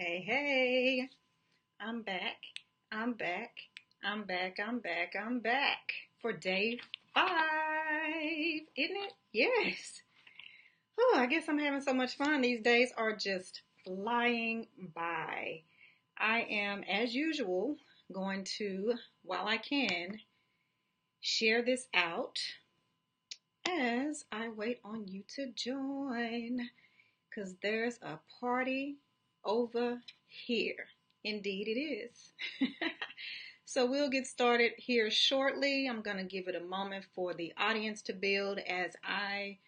Hey, hey, I'm back. I'm back. I'm back. I'm back. I'm back for day 5, isn't it? Yes. Oh, I guess I'm having so much fun. These days are just flying by. I am, as usual, going to, while I can, share this out as I wait on you to join. Because there's a party over here. Indeed, it is. So we'll get started here shortly. I'm going to give it a moment for the audience to build as I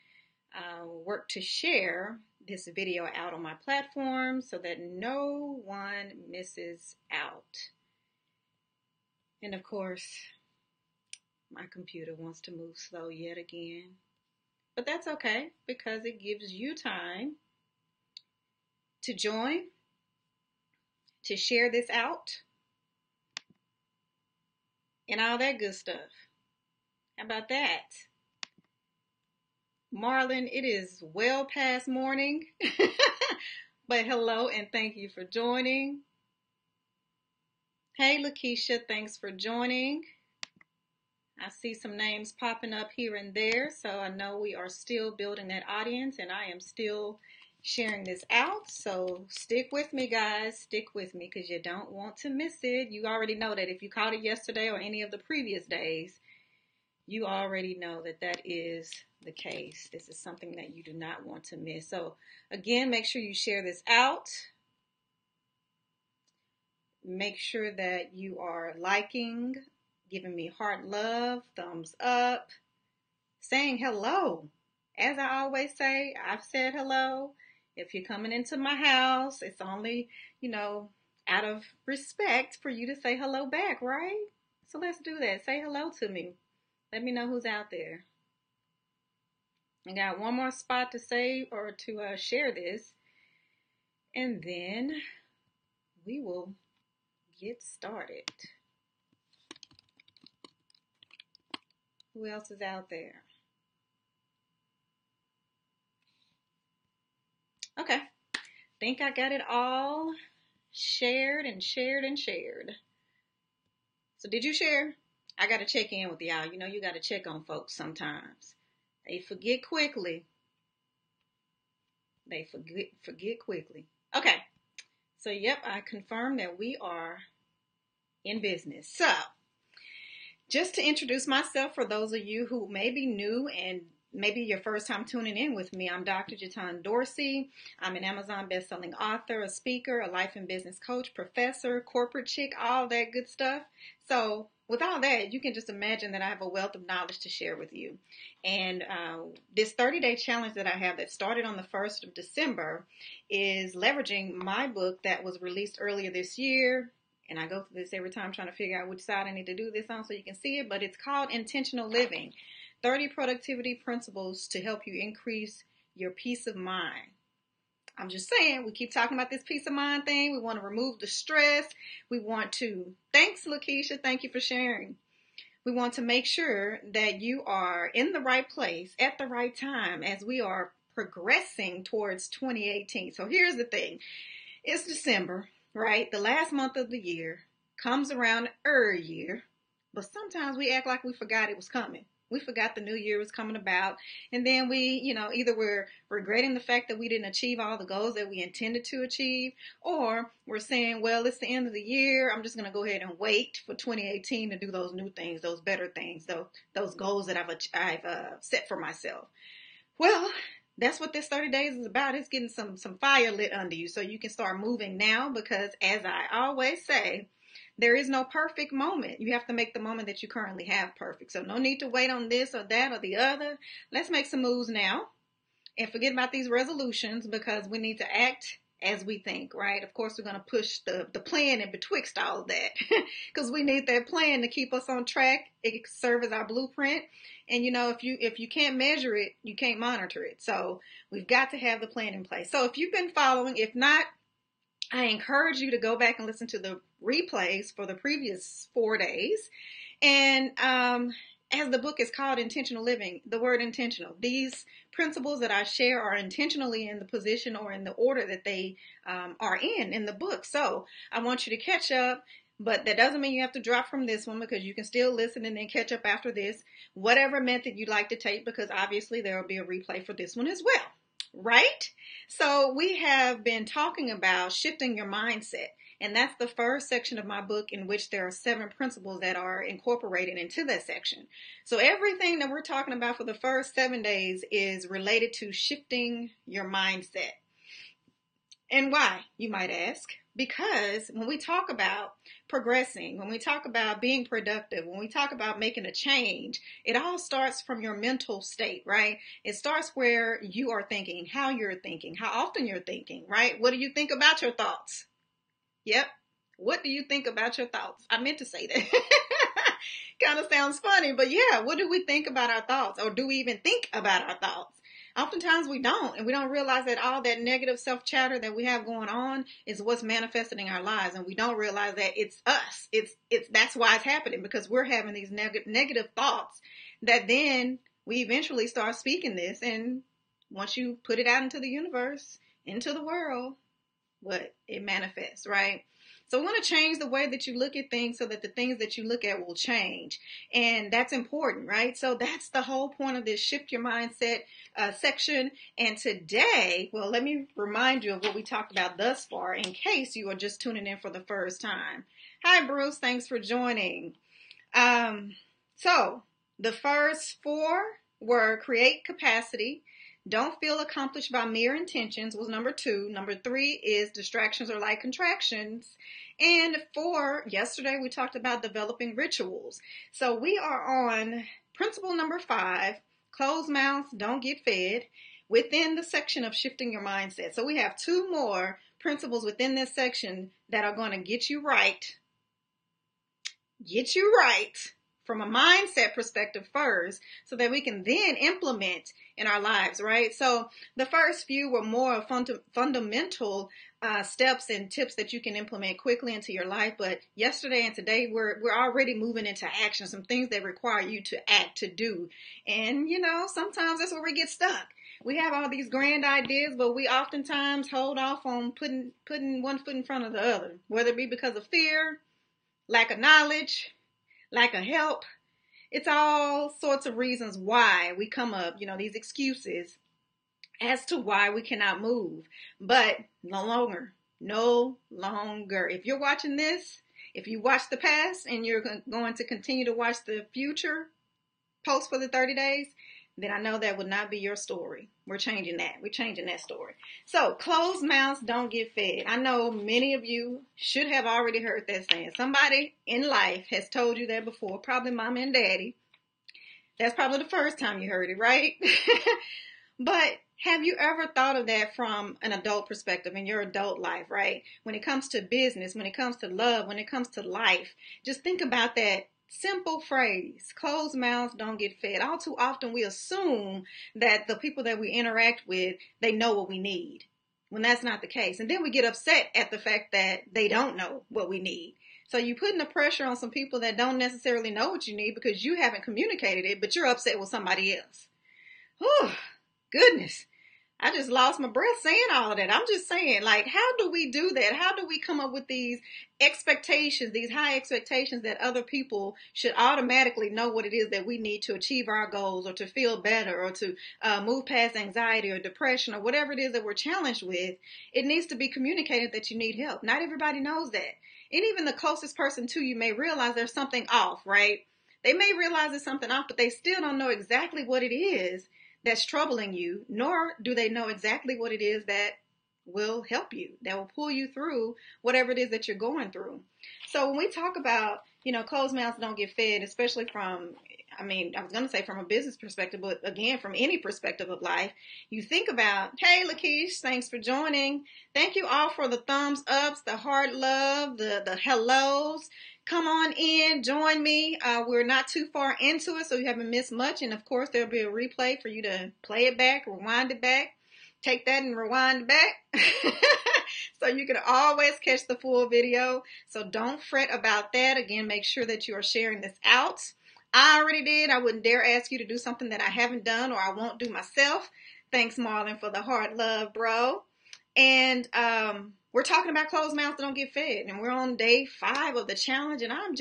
work to share this video out on my platform so that no one misses out. And of course, my computer wants to move slow yet again. But that's okay because it gives you time to join, to share this out, and all that good stuff. How about that? Marlon, it is well past morning, but hello and thank you for joining. Hey, Lakeisha, thanks for joining. I see some names popping up here and there, so I know we are still building that audience, and I am still sharing this out. So stick with me, guys. Stick with me because you don't want to miss it. You already know that if you caught it yesterday or any of the previous days, you already know that that is the case. This is something that you do not want to miss. So again, make sure you share this out. Make sure that you are liking, giving me heart love, thumbs up, saying hello. As I always say, I've said hello. If you're coming into my house, it's only, out of respect for you to say hello back, right? So let's do that. Say hello to me. Let me know who's out there. I got one more spot to say or to share this, and then we will get started. Who else is out there? Okay. Think I got it all shared and shared and shared. So did you share? I got to check in with y'all. You got to check on folks sometimes. They forget quickly. They forget quickly. Okay. So, yep, I confirm that we are in business. So, just to introduce myself for those of you who may be new and maybe your first time tuning in with me, I'm Dr. Jatun Dorsey. I'm an Amazon bestselling author, a speaker, a life and business coach, professor, corporate chick, all that good stuff. So with all that, you can just imagine that I have a wealth of knowledge to share with you. And this 30-day challenge that I have that started on the 1st of December is leveraging my book that was released earlier this year. And I go through this every time trying to figure out which side I need to do this on so you can see it. But it's called Intentional Living. 30 productivity principles to help you increase your peace of mind. I'm just saying, we keep talking about this peace of mind thing. We want to remove the stress. We want to, thanks Lakeisha, thank you for sharing. We want to make sure that you are in the right place at the right time as we are progressing towards 2018. So here's the thing. It's December, right? The last month of the year comes around every year, but sometimes we act like we forgot it was coming. We forgot the new year was coming about. And then we, either we're regretting the fact that we didn't achieve all the goals that we intended to achieve, or we're saying, well, it's the end of the year. I'm just going to go ahead and wait for 2018 to do those new things, those better things, those goals that I've set for myself. Well, that's what this 30 days is about. It's getting some fire lit under you so you can start moving now because, as I always say, there is no perfect moment. You have to make the moment that you currently have perfect. So no need to wait on this or that or the other. Let's make some moves now and forget about these resolutions because we need to act as we think, right? Of course, we're going to push the plan in betwixt all of that because we need that plan to keep us on track. It serves as our blueprint. And, if you can't measure it, you can't monitor it. So we've got to have the plan in place. So if you've been following, if not, I encourage you to go back and listen to the replays for the previous 4 days. And as the book is called Intentional Living, the word intentional, these principles that I share are intentionally in the position or in the order that they are in the book. So I want you to catch up, but that doesn't mean you have to drop from this one, because you can still listen and then catch up after this, whatever method you'd like to take, because obviously there will be a replay for this one as well, right? So we have been talking about shifting your mindset. And that's the first section of my book, in which there are 7 principles that are incorporated into that section. So everything that we're talking about for the first 7 days is related to shifting your mindset. And why, you might ask? Because when we talk about progressing, when we talk about being productive, when we talk about making a change, it all starts from your mental state, right? It starts where you are thinking, how you're thinking, how often you're thinking, right? What do you think about your thoughts? Yep. What do you think about your thoughts? I meant to say that. Kind of sounds funny, but yeah, what do we think about our thoughts? Or do we even think about our thoughts? Oftentimes we don't, and we don't realize that all that negative self-chatter that we have going on is what's manifesting in our lives, and we don't realize that it's us. That's why it's happening, because we're having these negative thoughts that then we eventually start speaking this, and once you put it out into the universe, into the world, what it manifests, right? So we want to change the way that you look at things so that the things that you look at will change. And that's important, right? So that's the whole point of this Shift Your Mindset section. And today, well, let me remind you of what we talked about thus far, in case you are just tuning in for the first time. Hi, Bruce. Thanks for joining. So the first 4 were create capacity. Don't feel accomplished by mere intentions was number 2. Number 3 is distractions are like contractions. And 4, yesterday we talked about developing rituals. So we are on principle number 5, closed mouths don't get fed, within the section of shifting your mindset. So we have 2 more principles within this section that are going to get you right from a mindset perspective first, so that we can then implement in our lives, right? So the first few were more fundamental steps and tips that you can implement quickly into your life. But yesterday and today, we're already moving into action, some things that require you to act, to do. And, sometimes that's where we get stuck. We have all these grand ideas, but we oftentimes hold off on putting one foot in front of the other, whether it be because of fear, lack of knowledge, lack of help. It's all sorts of reasons why we come up, these excuses as to why we cannot move. But no longer. If you're watching this, if you watch the past and you're going to continue to watch the future post for the 30 days, then I know that would not be your story. We're changing that. We're changing that story. So closed mouths don't get fed. I know many of you should have already heard that saying. Somebody in life has told you that before, probably mama and daddy. That's probably the first time you heard it, right? But have you ever thought of that from an adult perspective in your adult life, right? When it comes to business, when it comes to love, when it comes to life, just think about that simple phrase, closed mouths don't get fed. All too often we assume that the people that we interact with, they know what we need, when that's not the case. And then we get upset at the fact that they don't know what we need. So you're putting the pressure on some people that don't necessarily know what you need because you haven't communicated it, but you're upset with somebody else. Whew, goodness. I just lost my breath saying all of that. I'm just saying, how do we do that? How do we come up with these expectations, these high expectations that other people should automatically know what it is that we need to achieve our goals, or to feel better, or to move past anxiety or depression, or whatever it is that we're challenged with? It needs to be communicated that you need help. Not everybody knows that. And even the closest person to you may realize there's something off, right? They may realize there's something off, but they still don't know exactly what it is that's troubling you, nor do they know exactly what it is that will help you, that will pull you through whatever it is that you're going through. So when we talk about, closed mouths don't get fed, especially from, I was going to say from a business perspective, but again, from any perspective of life, you think about, hey, Lakeisha, thanks for joining. Thank you all for the thumbs ups, the heart love, the hellos. Come on in, join me. We're not too far into it, so you haven't missed much. And of course, there'll be a replay for you to play it back, rewind it back, take that and rewind it back. So you can always catch the full video. So don't fret about that. Again, make sure that you are sharing this out. I already did. I wouldn't dare ask you to do something that I haven't done or I won't do myself. Thanks, Marlon, for the heart love, bro. And we're talking about closed mouths that don't get fed. And we're on day 5 of the challenge. And I got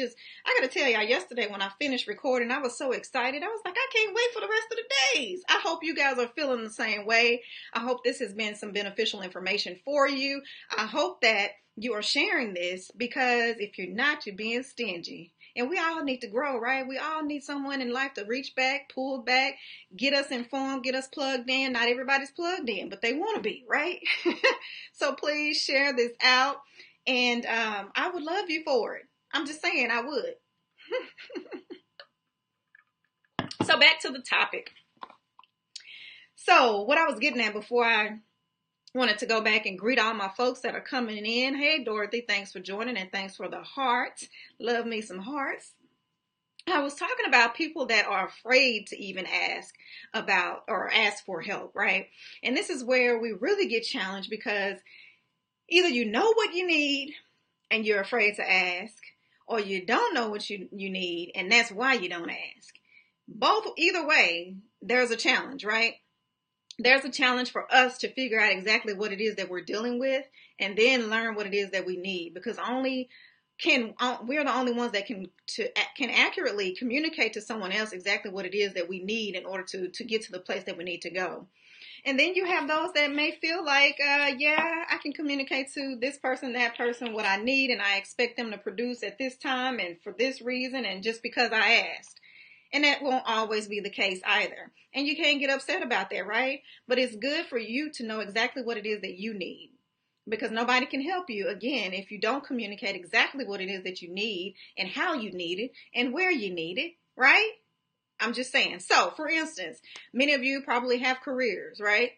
to tell y'all, yesterday when I finished recording, I was so excited. I was like, I can't wait for the rest of the days. I hope you guys are feeling the same way. I hope this has been some beneficial information for you. I hope that you are sharing this, because if you're not, you're being stingy. And we all need to grow, right? We all need someone in life to reach back, pull back, get us informed, get us plugged in. Not everybody's plugged in, but they want to be, right? So please share this out. And I would love you for it. I'm just saying I would. So back to the topic. So what I was getting at before I wanted to go back and greet all my folks that are coming in. Hey, Dorothy, thanks for joining, and thanks for the hearts. Love me some hearts. I was talking about people that are afraid to even ask about or ask for help, right? And this is where we really get challenged, because either you know what you need and you're afraid to ask, or you don't know what you need and that's why you don't ask. Either way, there's a challenge, right? There's a challenge for us to figure out exactly what it is that we're dealing with, and then learn what it is that we need, because we're the only ones that can accurately communicate to someone else exactly what it is that we need in order to get to the place that we need to go. And then you have those that may feel like, yeah, I can communicate to this person, that person, what I need, and I expect them to produce at this time and for this reason and just because I asked. And that won't always be the case either. And you can't get upset about that, right? But it's good for you to know exactly what it is that you need, because nobody can help you, again, if you don't communicate exactly what it is that you need and how you need it and where you need it, right? I'm just saying. So, for instance, many of you probably have careers, right?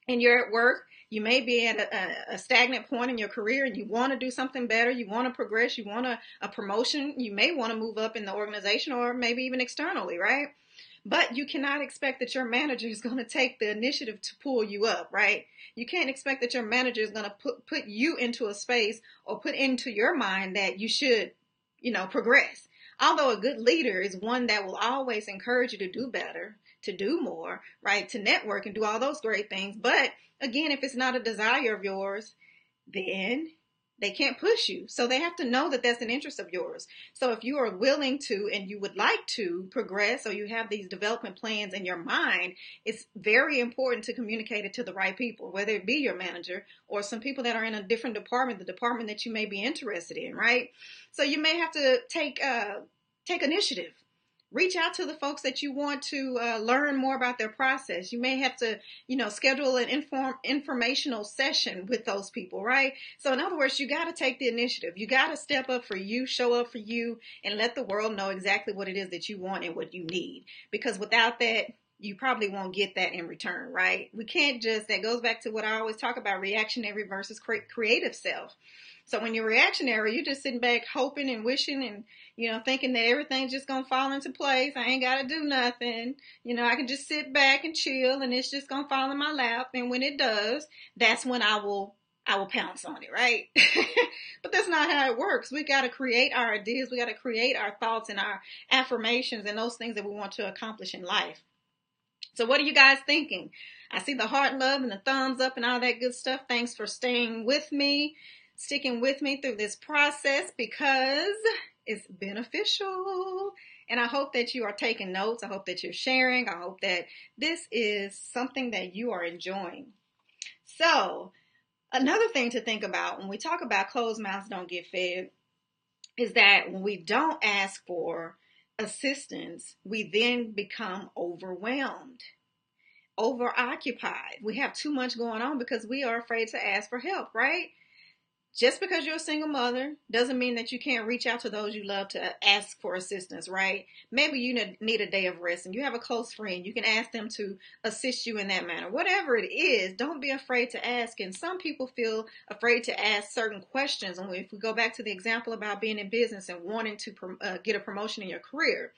And you're at work. You may be at a stagnant point in your career and you want to do something better. You want to progress. You want a promotion. You may want to move up in the organization or maybe even externally, right? But you cannot expect that your manager is going to take the initiative to pull you up, right? You can't expect that your manager is going to put you into a space or put into your mind that you should, progress. Although a good leader is one that will always encourage you to do better, to do more, right? To network and do all those great things. But again, if it's not a desire of yours, then they can't push you. So they have to know that that's an interest of yours. So if you are willing to and you would like to progress, or you have these development plans in your mind, it's very important to communicate it to the right people, whether it be your manager or some people that are in a different department, the department that you may be interested in, right? So you may have to take initiative. Reach out to the folks that you want to learn more about their process. You may have to, schedule an informational session with those people, right? So in other words, you got to take the initiative. You got to step up for you, show up for you, and let the world know exactly what it is that you want and what you need. Because without that, you probably won't get that in return, right? We can't that goes back to what I always talk about, reactionary versus creative self. So when you're reactionary, you're just sitting back hoping and wishing and, thinking that everything's just going to fall into place. I ain't got to do nothing. I can just sit back and chill and it's just going to fall in my lap. And when it does, that's when I will pounce on it, right? But that's not how it works. We got to create our ideas. We got to create our thoughts and our affirmations and those things that we want to accomplish in life. So what are you guys thinking? I see the heart love and the thumbs up and all that good stuff. Thanks for staying with me, sticking with me through this process, because it's beneficial. And I hope that you are taking notes. I hope that you're sharing. I hope that this is something that you are enjoying. So another thing to think about when we talk about closed mouths don't get fed is that when we don't ask for assistance, we then become overwhelmed, overoccupied. We have too much going on because we are afraid to ask for help, right? Just because you're a single mother doesn't mean that you can't reach out to those you love to ask for assistance, right? Maybe you need a day of rest and you have a close friend. You can ask them to assist you in that manner. Whatever it is, don't be afraid to ask. And some people feel afraid to ask certain questions. And if we go back to the example about being in business and wanting to get a promotion in your career,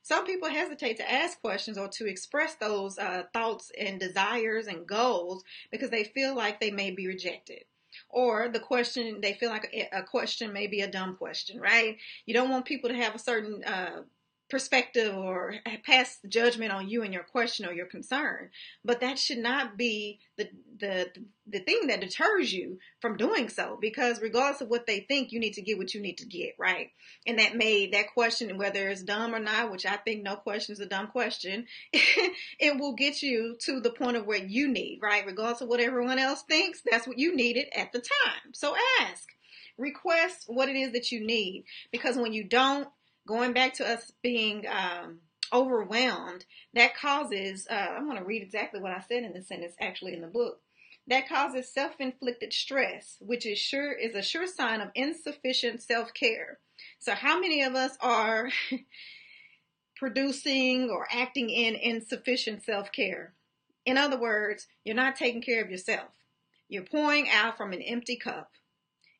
some people hesitate to ask questions or to express those thoughts and desires and goals because they feel like they may be rejected. Or the question, they feel like a question may be a dumb question, right? You don't want people to have a certain perspective or pass judgment on you and your question or your concern. But that should not be the thing that deters you from doing so, because regardless of what they think, you need to get what you need to get, right? And that question, whether it's dumb or not, which I think no question is a dumb question, it will get you to the point of where you need, right? Regardless of what everyone else thinks, that's what you needed at the time. So ask, request what it is that you need, because when you don't, going back to us being overwhelmed, that causes, I'm going to read exactly what I said in the sentence actually in the book. That causes self-inflicted stress, which is a sure sign of insufficient self-care. So how many of us are producing or acting in insufficient self-care? In other words, you're not taking care of yourself. You're pouring out from an empty cup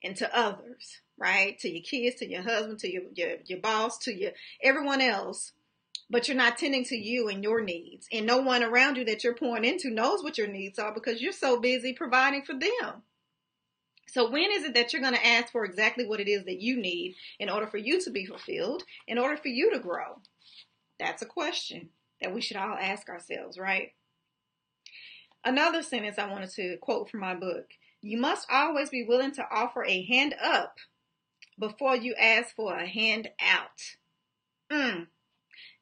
into others, right? To your kids, to your husband, to your boss, to everyone else. But you're not tending to you and your needs. And no one around you that you're pouring into knows what your needs are because you're so busy providing for them. So when is it that you're going to ask for exactly what it is that you need in order for you to be fulfilled, in order for you to grow? That's a question that we should all ask ourselves, right? Another sentence I wanted to quote from my book. You must always be willing to offer a hand up before you ask for a hand out.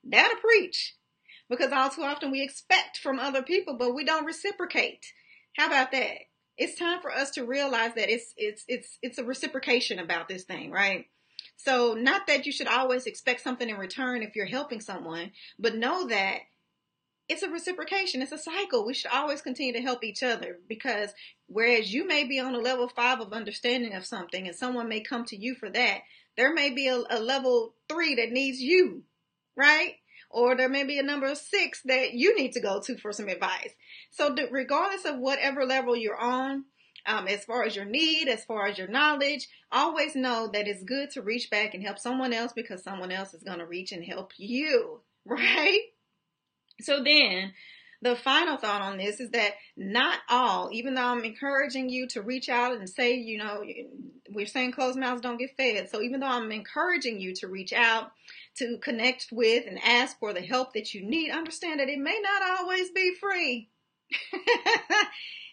That'll preach. Because all too often we expect from other people, but we don't reciprocate. How about that? It's time for us to realize that it's a reciprocation about this thing, right? So not that you should always expect something in return if you're helping someone, but know that it's a reciprocation. It's a cycle. We should always continue to help each other, because whereas you may be on a level 5 of understanding of something and someone may come to you for that, there may be a level 3 that needs you, right? Or there may be a number 6 that you need to go to for some advice. So regardless of whatever level you're on, as far as your need, as far as your knowledge, always know that it's good to reach back and help someone else, because someone else is going to reach and help you, right? So then the final thought on this is that not all, even though I'm encouraging you to reach out and say, we're saying closed mouths don't get fed. So even though I'm encouraging you to reach out, to connect with and ask for the help that you need, understand that it may not always be free.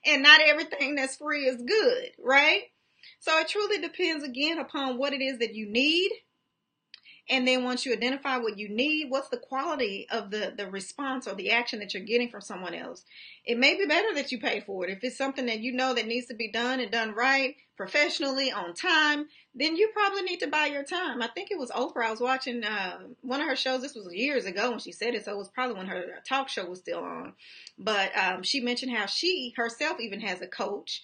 And not everything that's free is good, right? So it truly depends again upon what it is that you need. And then once you identify what you need, what's the quality of the response or the action that you're getting from someone else? It may be better that you pay for it. If it's something that you know that needs to be done and done right, professionally, on time, then you probably need to buy your time. I think it was Oprah. I was watching one of her shows. This was years ago when she said it, so it was probably when her talk show was still on. But she mentioned how she herself even has a coach,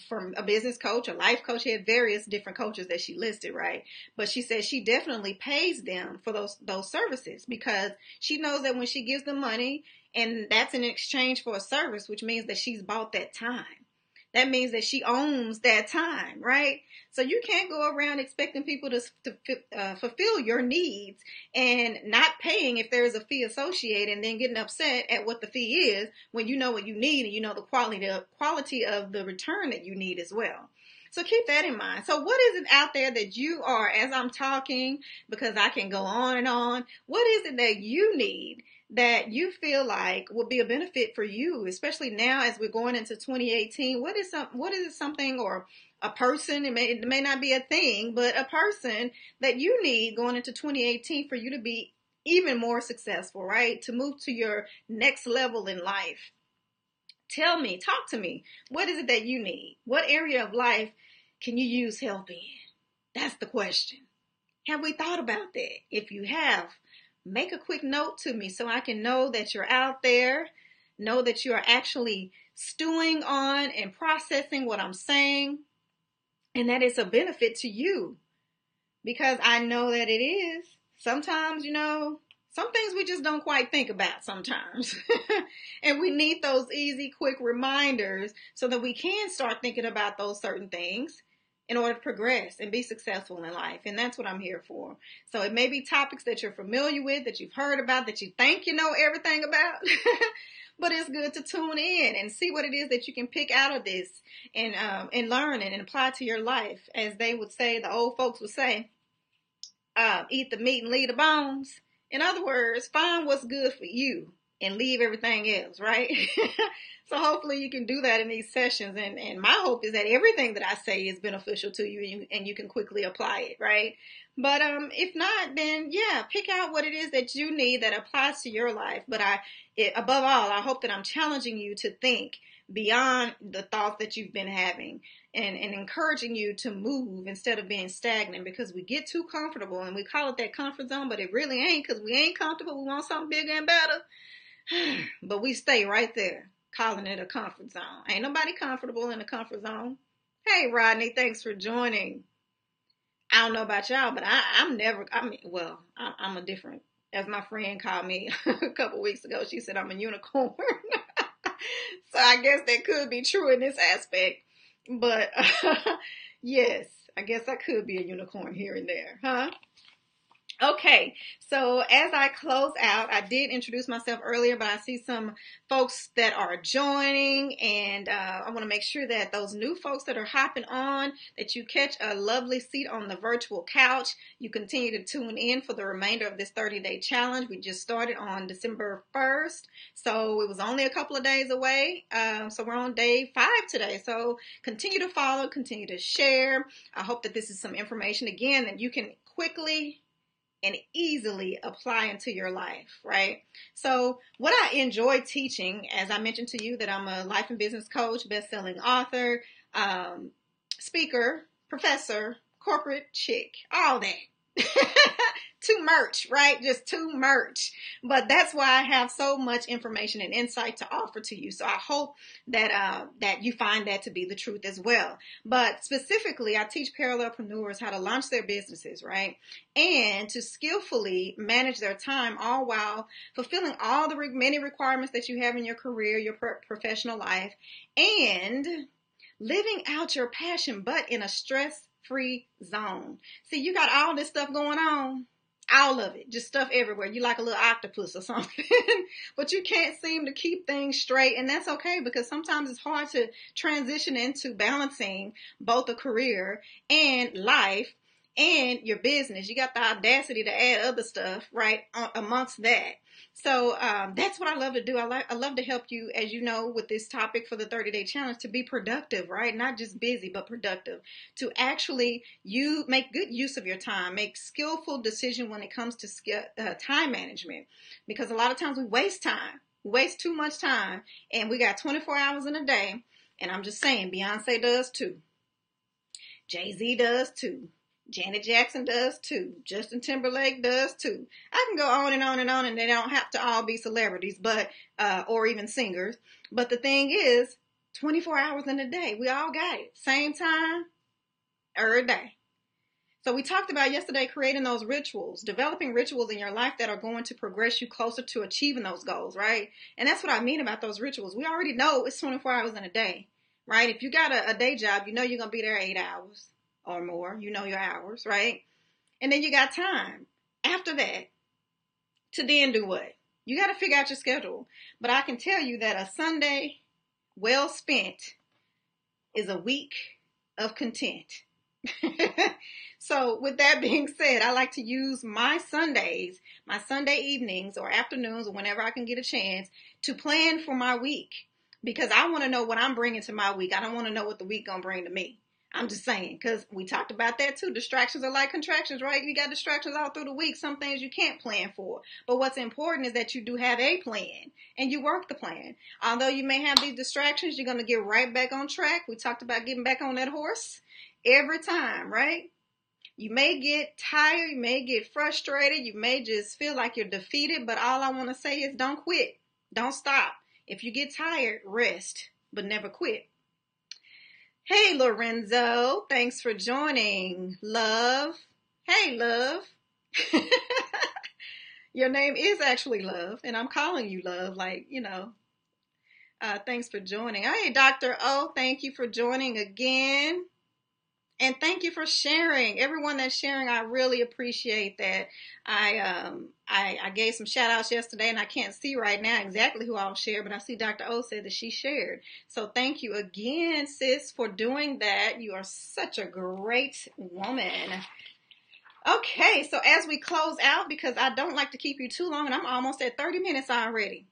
from a business coach, a life coach. She had various different coaches that she listed, right? But she said she definitely pays them for those services, because she knows that when she gives them money, and that's in exchange for a service, which means that she's bought that time. That means that she owns that time, right? So you can't go around expecting people to fulfill your needs and not paying if there is a fee associated, and then getting upset at what the fee is when you know what you need and you know the quality of the return that you need as well. So keep that in mind. So what is it out there that you are, as I'm talking, because I can go on and on, what is it that you need that you feel like will be a benefit for you, especially now as we're going into 2018? What is something or a person, it may not be a thing, but a person that you need going into 2018 for you to be even more successful, right? To move to your next level in life. Tell me, talk to me. What is it that you need? What area of life can you use help in? That's the question. Have we thought about that? If you have, make a quick note to me so I can know that you're out there, know that you are actually stewing on and processing what I'm saying, and that it's a benefit to you. Because I know that it is. Sometimes, some things we just don't quite think about sometimes. And we need those easy, quick reminders so that we can start thinking about those certain things in order to progress and be successful in life. And that's what I'm here for. So it may be topics that you're familiar with, that you've heard about, that you think you know everything about. But it's good to tune in and see what it is that you can pick out of this and learn and apply to your life. As they would say, the old folks would say, eat the meat and leave the bones. In other words, find what's good for you and leave everything else, right? So hopefully you can do that in these sessions. And my hope is that everything that I say is beneficial to you and you can quickly apply it, right? But if not, then yeah, pick out what it is that you need that applies to your life. But above all, I hope that I'm challenging you to think beyond the thoughts that you've been having and encouraging you to move instead of being stagnant, because we get too comfortable and we call it that comfort zone, but it really ain't, because we ain't comfortable. We want something bigger and better, but we stay right there calling it a comfort zone. Ain't nobody comfortable in a comfort zone. Hey, Rodney, thanks for joining. I don't know about y'all, but I'm a different, as my friend called me a couple weeks ago, she said I'm a unicorn. So I guess that could be true in this aspect. But yes, I guess I could be a unicorn here and there, huh? Okay, so as I close out, I did introduce myself earlier, but I see some folks that are joining, and I want to make sure that those new folks that are hopping on, that you catch a lovely seat on the virtual couch. You continue to tune in for the remainder of this 30-day challenge. We just started on December 1st, so it was only a couple of days away. So we're on day 5 today, so continue to follow, continue to share. I hope that this is some information, again, that you can quickly and easily apply into your life, right? So what I enjoy teaching, as I mentioned to you, that I'm a life and business coach, best-selling author, speaker, professor, corporate chick, all that. Too much, right? Just too much. But that's why I have so much information and insight to offer to you. So I hope that that you find that to be the truth as well. But specifically, I teach parallelpreneurs how to launch their businesses, right? And to skillfully manage their time, all while fulfilling all the many requirements that you have in your career, your professional life, and living out your passion, but in a stress-free zone. See, you got all this stuff going on. All of it, just stuff everywhere. You like a little octopus or something, but you can't seem to keep things straight. And that's okay, because sometimes it's hard to transition into balancing both a career and life and your business. You got the audacity to add other stuff, right, amongst that. So that's what I love to do. I love to help you, as you know, with this topic for the 30-day challenge, to be productive, right? Not just busy, but productive. To actually make good use of your time, make skillful decision when it comes to time management. Because a lot of times we waste time. We waste too much time. And we got 24 hours in a day. And I'm just saying, Beyonce does too. Jay-Z does too. Janet Jackson does too. Justin Timberlake does too. I can go on and on and on, and they don't have to all be celebrities, but or even singers. But the thing is, 24 hours in a day, we all got it. Same time, every day. So we talked about yesterday creating those rituals, developing rituals in your life that are going to progress you closer to achieving those goals, right? And that's what I mean about those rituals. We already know it's 24 hours in a day, right? If you got a day job, you know you're going to be there 8 hours or more. You know your hours, right? And then you got time after that to then do what? You got to figure out your schedule. But I can tell you that a Sunday well spent is a week of content. So with that being said, I like to use my Sundays, my Sunday evenings or afternoons or whenever I can get a chance to plan for my week, because I want to know what I'm bringing to my week. I don't want to know what the week gonna bring to me. I'm just saying, because we talked about that too. Distractions are like contractions, right? You got distractions all through the week. Some things you can't plan for. But what's important is that you do have a plan and you work the plan. Although you may have these distractions, you're going to get right back on track. We talked about getting back on that horse every time, right? You may get tired. You may get frustrated. You may just feel like you're defeated. But all I want to say is don't quit. Don't stop. If you get tired, rest, but never quit. Hey, Lorenzo, thanks for joining. Love. Hey, Love. Your name is actually Love, and I'm calling you Love, like, you know. Thanks for joining. Hey, Dr. O, thank you for joining again. And thank you for sharing. Everyone that's sharing, I really appreciate that. I gave some shout outs yesterday, and I can't see right now exactly who I'll share, but I see Dr. O said that she shared. So thank you again, sis, for doing that. You are such a great woman. Okay, so as we close out, because I don't like to keep you too long, and I'm almost at 30 minutes already.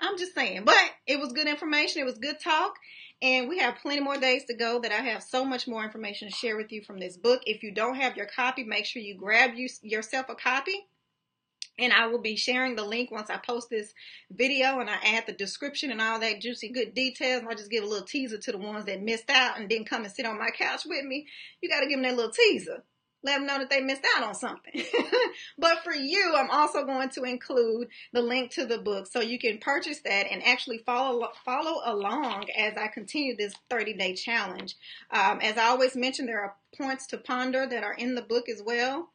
I'm just saying, but it was good information. It was good talk. And we have plenty more days to go that I have so much more information to share with you from this book. If you don't have your copy, make sure you grab yourself a copy. And I will be sharing the link once I post this video and I add the description and all that juicy good details. And I just give a little teaser to the ones that missed out and didn't come and sit on my couch with me. You got to give them that little teaser. Let them know that they missed out on something. But for you, I'm also going to include the link to the book so you can purchase that and actually follow along as I continue this 30-day challenge. As I always mention, there are points to ponder that are in the book as well.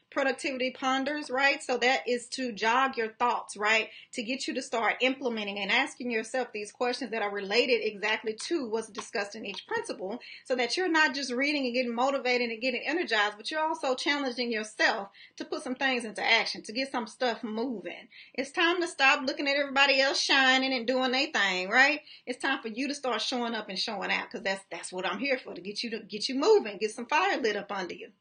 Productivity ponders, right? So that is to jog your thoughts, right? To get you to start implementing and asking yourself these questions that are related exactly to what's discussed in each principle, so that you're not just reading and getting motivated and getting energized, but you're also challenging yourself to put some things into action, to get some stuff moving. It's time to stop looking at everybody else shining and doing their thing, right? It's time for you to start showing up and showing out, because that's what I'm here for, to get you moving, get some fire lit up under you.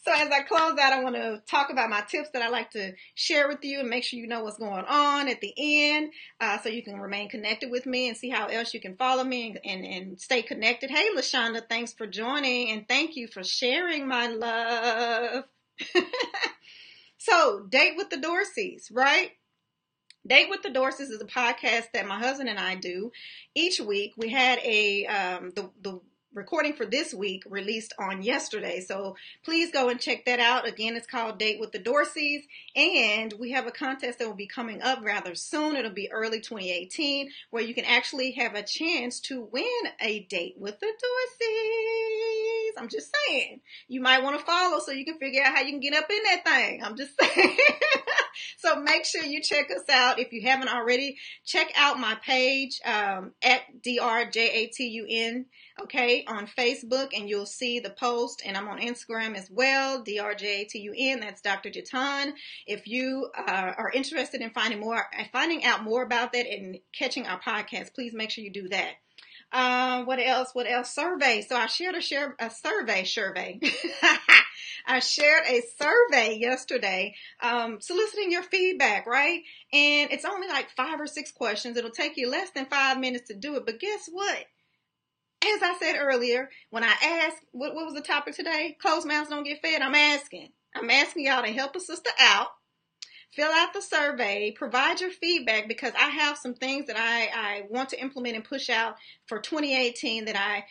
So as I close out, I want to talk about my tips that I like to share with you and make sure you know what's going on at the end, so you can remain connected with me and see how else you can follow me and stay connected. Hey, LaShonda, thanks for joining, and thank you for sharing, my love. So, Date with the Dorseys, right? Date with the Dorseys is a podcast that my husband and I do each week. We had the recording for this week released on yesterday, so please go and check that out. Again, it's called Date with the Dorseys, and we have a contest that will be coming up rather soon. It'll be early 2018, where you can actually have a chance to win a date with the Dorseys. I'm just saying, you might want to follow so you can figure out how you can get up in that thing. I'm just saying. So make sure you check us out. If you haven't already, check out my page at DRJATUN, okay, on Facebook, and you'll see the post. And I'm on Instagram as well, DRJATUN. That's Dr. Jatun. If you are interested in finding out more about that and catching our podcast, please make sure you do that. What else? Survey. So I shared a survey. I shared a survey yesterday, soliciting your feedback, right? And it's only like 5 or 6 questions. It'll take you less than 5 minutes to do it. But guess what? As I said earlier, when I asked, what was the topic today? Closed mouths don't get fed. I'm asking y'all to help a sister out. Fill out the survey, provide your feedback, because I have some things that I want to implement and push out for 2018 that I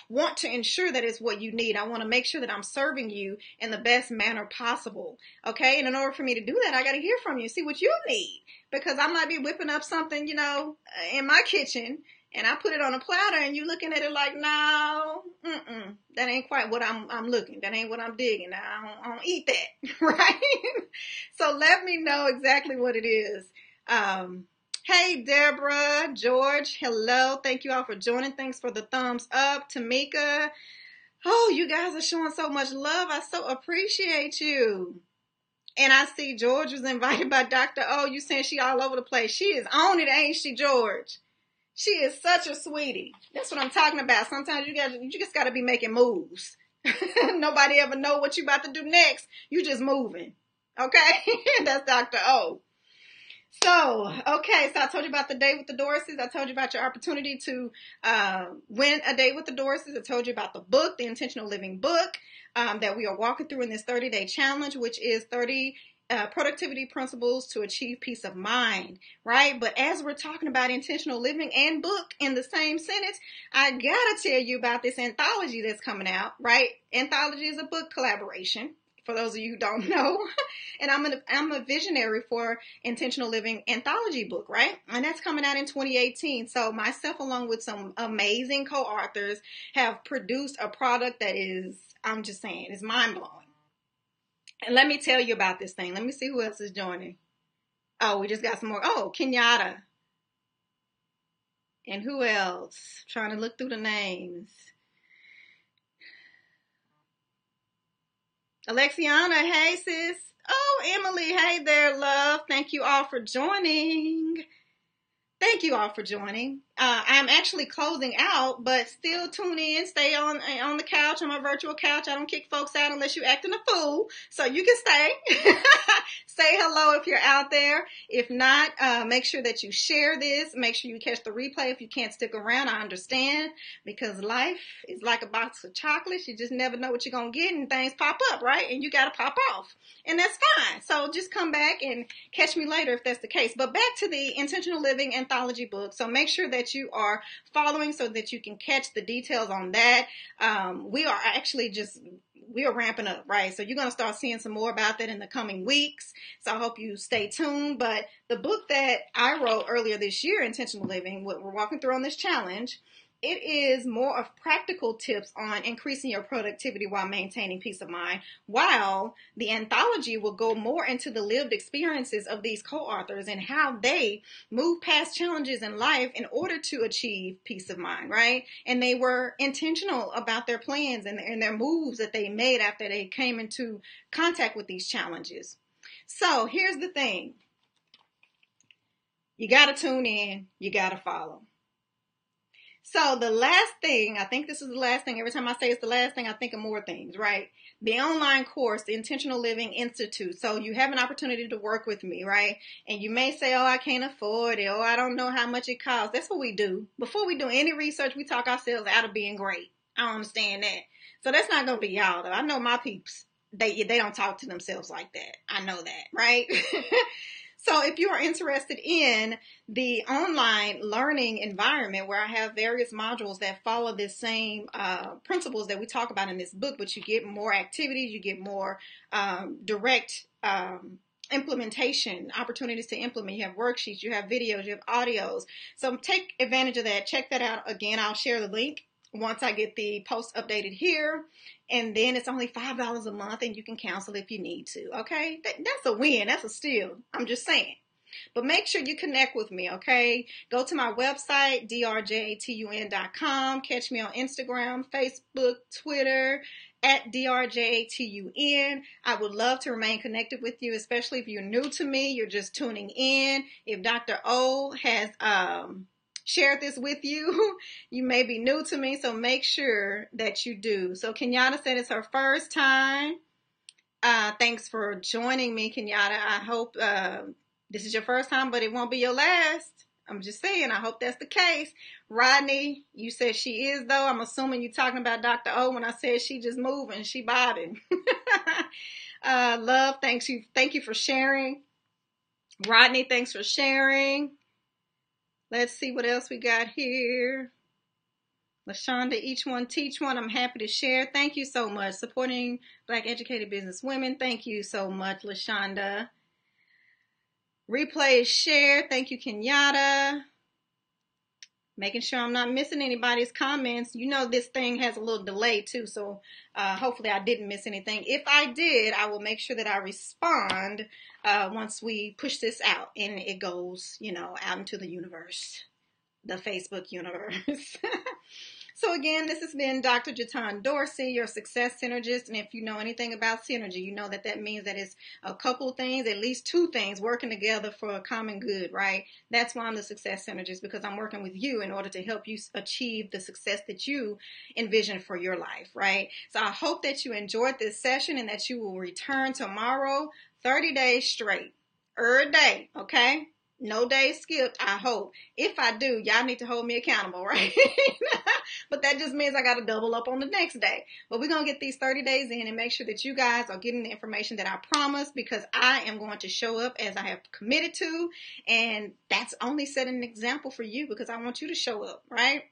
want to ensure that it's what you need. I want to make sure that I'm serving you in the best manner possible, okay? And in order for me to do that, I got to hear from you, see what you need, because I might be whipping up something, in my kitchen, and I put it on a platter, and you looking at it like, no, that ain't quite what I'm looking. That ain't what I'm digging. I don't eat that, right? So let me know exactly what it is. Hey, Deborah, George, hello. Thank you all for joining. Thanks for the thumbs up. Tamika, oh, you guys are showing so much love. I so appreciate you. And I see George was invited by Dr. O. You saying she all over the place. She is on it, ain't she, George? She is such a sweetie. That's what I'm talking about. Sometimes you just got to be making moves. Nobody ever know what you about to do next. You just moving. Okay? That's Dr. O. So I told you about the date with the Dorseys. I told you about your opportunity to win a date with the Dorseys. I told you about the book, the Intentional Living book, that we are walking through in this 30-day challenge, which is 30 productivity principles to achieve peace of mind, right? But as we're talking about intentional living and book in the same sentence, I gotta tell you about this anthology that's coming out, right? Anthology is a book collaboration, for those of you who don't know. And I'm a visionary for Intentional Living anthology book, right? And that's coming out in 2018. So myself, along with some amazing co-authors, have produced a product that is, I'm just saying, is mind-blowing. And let me tell you about this thing. Let me see who else is joining. Oh, we just got some more. Oh, Kenyatta. And who else? Trying to look through the names. Alexiana, hey sis. Oh, Emily, hey there, love. Thank you all for joining. I'm actually closing out, but still tune in, stay on the couch, on my virtual couch. I don't kick folks out unless you're acting a fool. So you can stay. Say hello if you're out there. If not, make sure that you share this. Make sure you catch the replay. If you can't stick around, I understand, because life is like a box of chocolates. You just never know what you're going to get, and things pop up, right? And you got to pop off, and that's fine. So just come back and catch me later if that's the case. But back to the Intentional Living Anthology book. So make sure that you are following so that you can catch the details on that. We are ramping up, right? So you're going to start seeing some more about that in the coming weeks. So I hope you stay tuned. But the book that I wrote earlier this year, Intentional Living, what we're walking through on this challenge, it is more of practical tips on increasing your productivity while maintaining peace of mind, while the anthology will go more into the lived experiences of these co-authors and how they move past challenges in life in order to achieve peace of mind, right? And they were intentional about their plans and their moves that they made after they came into contact with these challenges. So here's the thing. You got to tune in. You got to follow. So the last thing, I think this is the last thing. Every time I say it's the last thing, I think of more things, right? The online course, the Intentional Living Institute. So you have an opportunity to work with me, right? And you may say, oh, I can't afford it. Oh, I don't know how much it costs. That's what we do. Before we do any research, we talk ourselves out of being great. I don't understand that. So that's not going to be y'all, though. I know my peeps. They don't talk to themselves like that. I know that, right? So if you are interested in the online learning environment where I have various modules that follow this same principles that we talk about in this book, but you get more activities, you get more direct implementation, opportunities to implement. You have worksheets, you have videos, you have audios. So take advantage of that. Check that out. Again, I'll share the link once I get the post updated here. And then it's only $5 a month and you can cancel if you need to. Okay. That's a win. That's a steal. I'm just saying. But make sure you connect with me. Okay. Go to my website, drjatun.com. Catch me on Instagram, Facebook, Twitter, at drjatun. I would love to remain connected with you, especially if you're new to me, you're just tuning in. If Dr. O has, shared this with you, you may be new to me, so make sure that you do. So Kenyatta said it's her first time. Thanks for joining me, Kenyatta. I hope this is your first time, but it won't be your last. I'm just saying, I hope that's the case. Rodney, you said she is, though. I'm assuming you're talking about Dr. O when I said she just moving, she bobbing. Love, thank you for sharing. Rodney, thanks for sharing. Let's see what else we got here. LaShonda, each one teach one. I'm happy to share. Thank you so much. Supporting Black educated business women. Thank you so much, LaShonda. Replay is shared. Thank you, Kenyatta. Making sure I'm not missing anybody's comments. You know this thing has a little delay too, so hopefully I didn't miss anything. If I did, I will make sure that I respond once we push this out and it goes, out into the universe, the Facebook universe. So again, this has been Dr. Jatun Dorsey, your success synergist. And if you know anything about synergy, you know that means that it's a couple of things, at least two things working together for a common good, right? That's why I'm the success synergist, because I'm working with you in order to help you achieve the success that you envision for your life, right? So I hope that you enjoyed this session and that you will return tomorrow, 30 days straight, every day, okay? No days skipped, I hope. If I do, y'all need to hold me accountable, right? But that just means I got to double up on the next day. But we're going to get these 30 days in and make sure that you guys are getting the information that I promised, because I am going to show up as I have committed to. And that's only setting an example for you, because I want you to show up, right?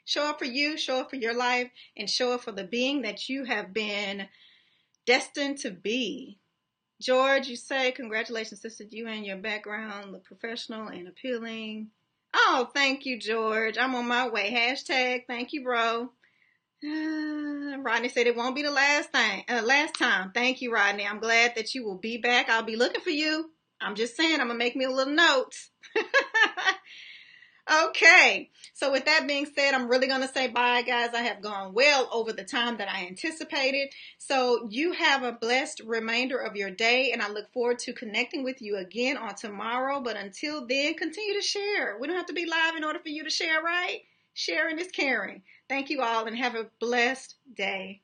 Show up for you, show up for your life, and show up for the being that you have been destined to be. George, you say, congratulations, sister, you and your background look professional and appealing. Oh, thank you, George. I'm on my way. Hashtag, thank you, bro. Rodney said it won't be the last time. Thank you, Rodney. I'm glad that you will be back. I'll be looking for you. I'm just saying, I'm going to make me a little note. Okay, so with that being said, I'm really going to say bye, guys. I have gone well over the time that I anticipated. So you have a blessed remainder of your day, and I look forward to connecting with you again on tomorrow. But until then, continue to share. We don't have to be live in order for you to share, right? Sharing is caring. Thank you all, and have a blessed day.